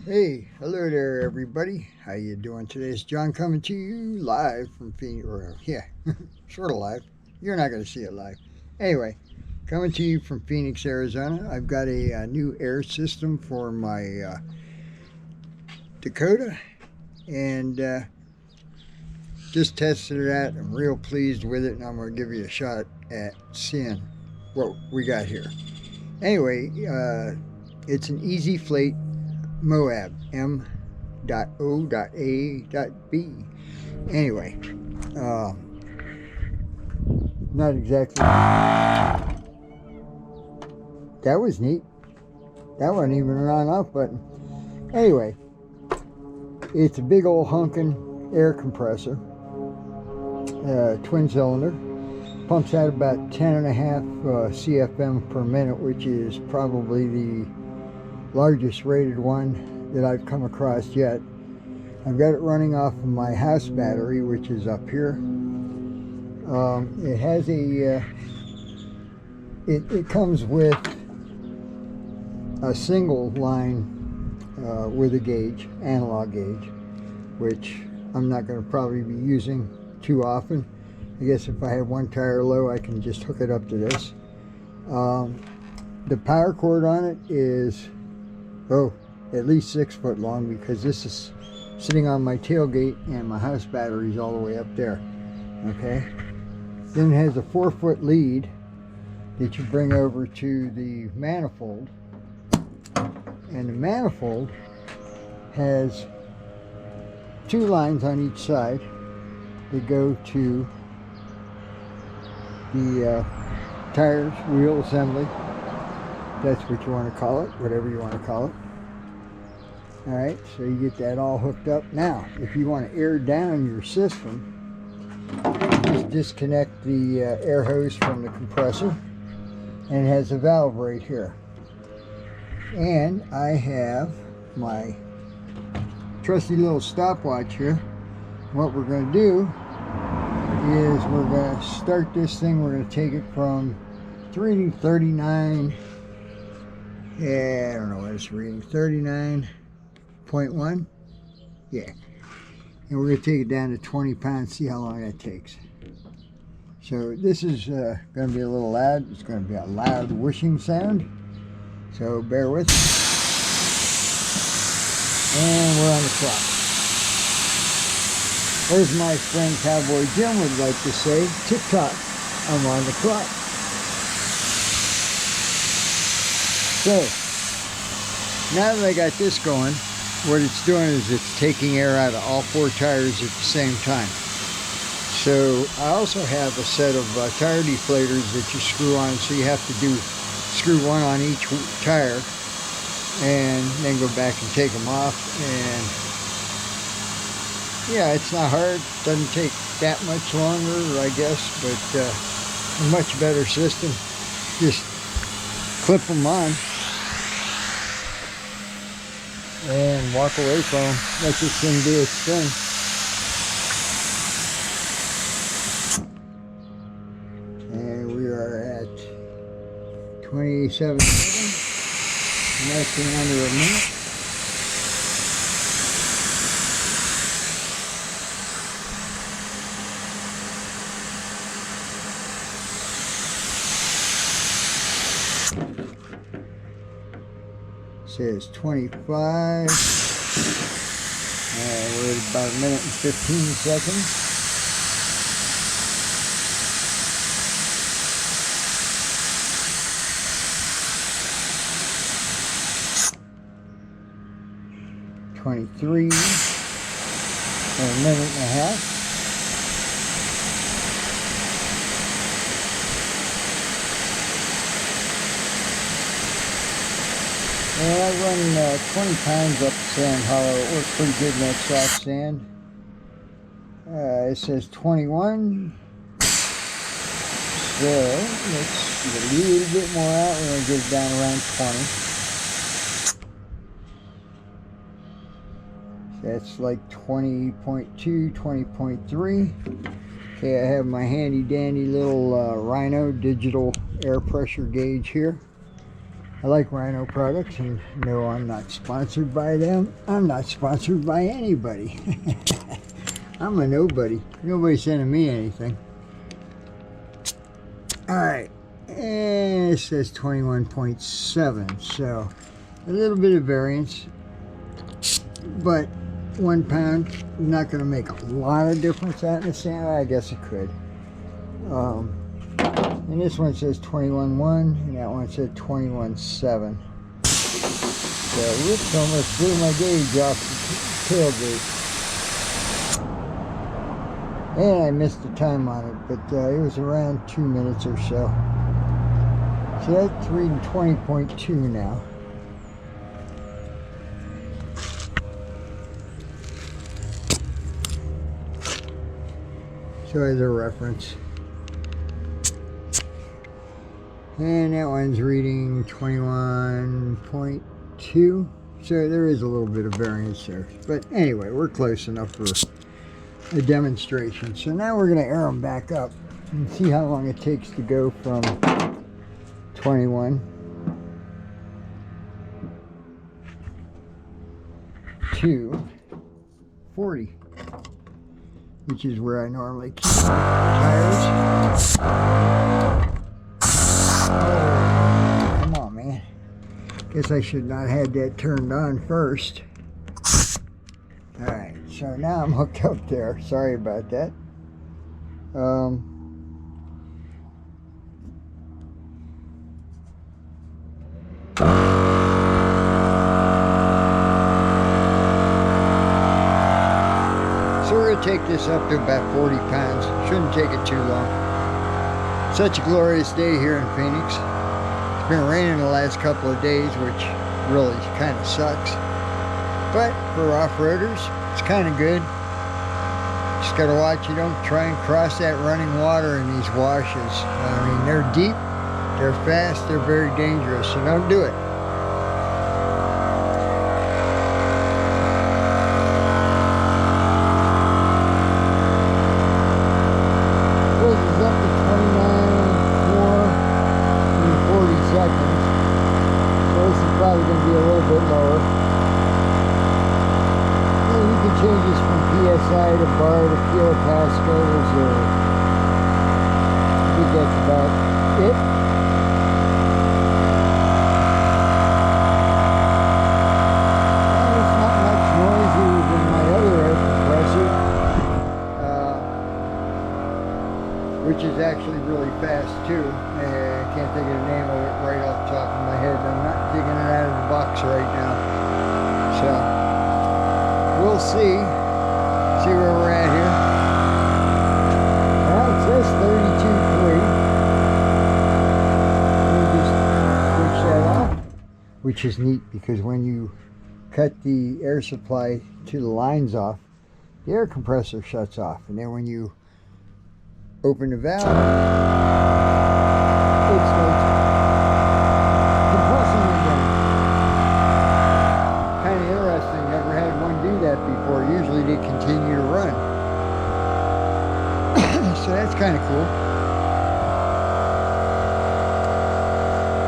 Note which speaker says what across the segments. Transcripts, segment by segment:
Speaker 1: Hey, hello there, everybody. How you doing today? It's John coming to you live from Phoenix. Or, yeah, sort of live. You're not going to see it live. Anyway, coming to you from Phoenix, Arizona. I've got a new air system for my Dakota, and just tested it out. I'm real pleased with it, and I'm going to give you a shot at seeing what we got here. Anyway, it's an easy flate Moab M.O.A.B. Anyway, uh, not exactly. That was neat. That wasn't even an on-off button. Anyway, it's a big old honking air compressor, twin cylinder. Pumps out about 10.5 CFM per minute, which is probably the largest rated one that I've come across yet. I've got it running off of my house battery, which is up here. It has a it comes with a single line with a gauge, analog gauge, which I'm not going to probably be using too often. I guess if I have one tire low, I can just hook it up to this. The power cord on it is at least 6 foot long, because this is sitting on my tailgate and my house battery's all the way up there. Okay, then it has a 4-foot lead that you bring over to the manifold, and the manifold has 2 lines on each side that go to the tires, wheel assembly. That's what you want to call it, whatever you want to call it. Alright, so you get that all hooked up. Now, if you want to air down your system, just disconnect the air hose from the compressor, and it has a valve right here. And I have my trusty little stopwatch here. What we're going to do is we're going to start this thing. We're going to take it from, it's reading 39. Yeah, I don't know what it's reading. 39.1. Yeah. And we're going to take it down to 20 pounds, see how long that takes. So this is going to be a little loud. It's going to be a loud whooshing sound. So bear with me. And we're on the clock. As my friend Cowboy Jim would like to say, tick-tock, I'm on the clock. So, now that I got this going, what it's doing is it's taking air out of all 4 tires at the same time. So, I also have a set of tire deflators that you screw on, so you have to screw one on each tire and then go back and take them off. And yeah, it's not hard, doesn't take that much longer, I guess, but a much better system. Just clip them on and walk away from them. Let this thing do its thing. And we are at 27 seconds, less than under a minute. Says 25, and we're at about 1 minute and 15 seconds. $23, and 1.5 minutes. Well, I run 20 pounds up Sand Hollow. It works pretty good in that soft sand. It says 21. So, let's get a little bit more out. We're going to get it down around 20. So that's like 20.2, 20.3. Okay, I have my handy dandy little Rhino digital air pressure gauge here. I like Rhino products, and no, I'm not sponsored by them. I'm not sponsored by anybody. I'm a nobody. Nobody's sending me anything. Alright, and it says 21.7, so a little bit of variance, but 1 pound is not going to make a lot of difference out in the sand. I guess it could. And this one says 21.1, and that one said 21.7. So, whoops, almost blew my gauge off the tailgate. And I missed the time on it, but it was around 2 minutes or so. So that's reading 20.2 now. So as a reference. And that one's reading 21.2. So there is a little bit of variance there. But anyway, we're close enough for a demonstration. So now we're going to air them back up and see how long it takes to go from 21 to 40, which is where I normally keep my tires. Oh, come on, man. Guess I should not have had that turned on first. Alright, so now I'm hooked up there. Sorry about that. So we're going to take this up to about 40 pounds. Shouldn't take it too long. Such a glorious day here in Phoenix. It's been raining the last couple of days, which really kind of sucks. But for off-roaders, it's kind of good. Just got to watch you don't try and cross that running water in these washes. I mean, they're deep, they're fast, they're very dangerous, so don't do it. Closes up to 29.4 in 40 seconds. So this is probably going to be a little bit lower. And you can change this from PSI to bar to kilopascals, or I think that's about it. It's not much noisier than my other air compressor, which is actually really fast too. I can't think of the name of it right off the top of my head. I'm not digging it out of the box right now. So we'll see where we're at here. Well, it says 32.3. Let me just switch that off, which is neat because when you cut the air supply to the lines off, the air compressor shuts off, and then when you open the valve, it starts compressing again. Kind of interesting. Never had one do that before. Usually they continue to run. So that's kind of cool.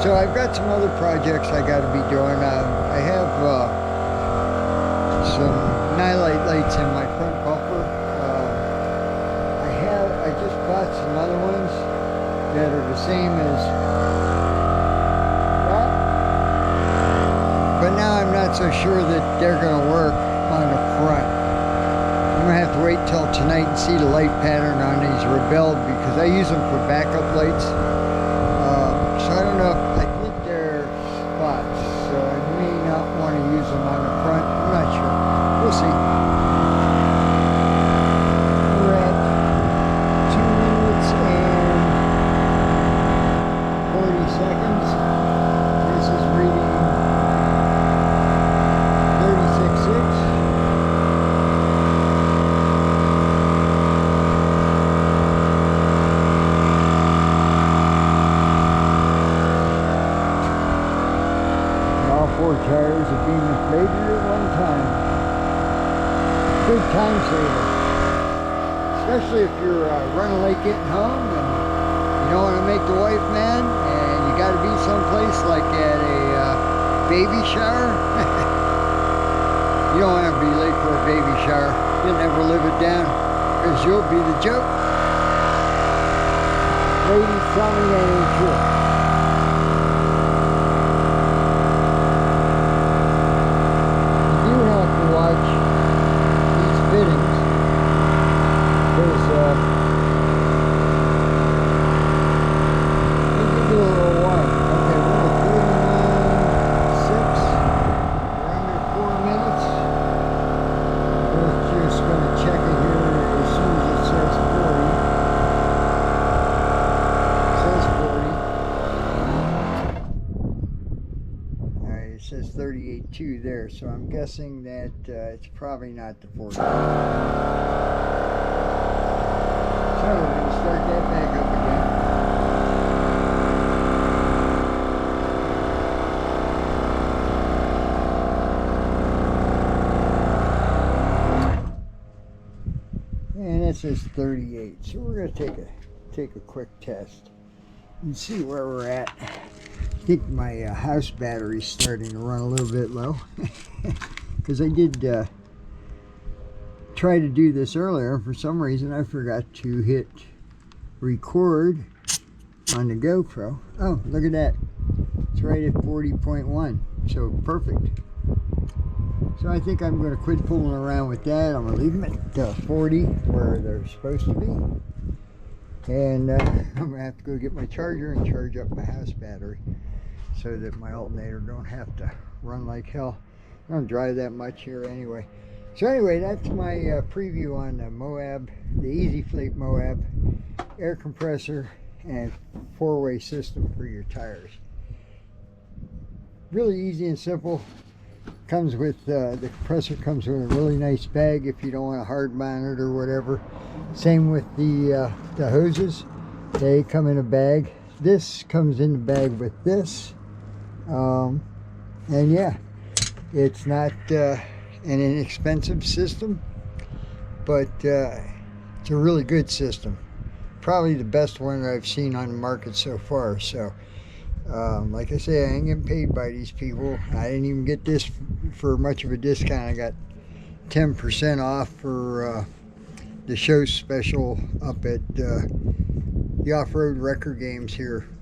Speaker 1: So I've got some other projects I got to be doing. I have some nightlight lights in my front bumper. I just bought some other ones that are the same as that, but now I'm not so sure that they're going to work on the front. I'm going to have to wait till tonight and see the light pattern on these Rebel, because I use them for backup lights. So I don't know if I think they're spots, so I may not want to use them on the front. I'm not sure. We'll see. We're at 2 minutes and 40 seconds. This is reading 36.6. All 4 tires are being inflated at one time. Good time saver. Especially if you're running late getting home and you don't want to make the wife mad, and you got to be someplace like at a baby shower? You don't want to be late for a baby shower. You'll never live it down, because you'll be the joke. Ladies, tell me that ain't true. You do have to watch these fittings, because they can do a little while. Okay, we're at 39.6. We're under 4 minutes. We're just going to check it here as soon as it says 40. It says 38.2 there, so I'm guessing that it's probably not the 40. So we're going to start that back up again. And it says 38, so we're going to take a quick test and see where we're at. I think my house battery's starting to run a little bit low, because I did try to do this earlier. For some reason I forgot to hit record on the GoPro. Oh, look at that, it's right at 40.1, so perfect. So I think I'm going to quit fooling around with that. I'm going to leave them at 40 where they're supposed to be. And I'm going to have to go get my charger and charge up my house battery, so that my alternator don't have to run like hell. I don't drive that much here anyway. So anyway, that's my preview on the Moab, the Easy Flate Moab air compressor and 4-way system for your tires. Really easy and simple. Comes with the compressor comes with a really nice bag if you don't want a hard mount it or whatever. Same with the hoses, they come in a bag. This comes in the bag with this, and yeah, it's not an inexpensive system, but it's a really good system. Probably the best one that I've seen on the market so far. So like I say, I ain't getting paid by these people. I didn't even get this for much of a discount. I got 10% off for the show special up at the Off-Road Record Games here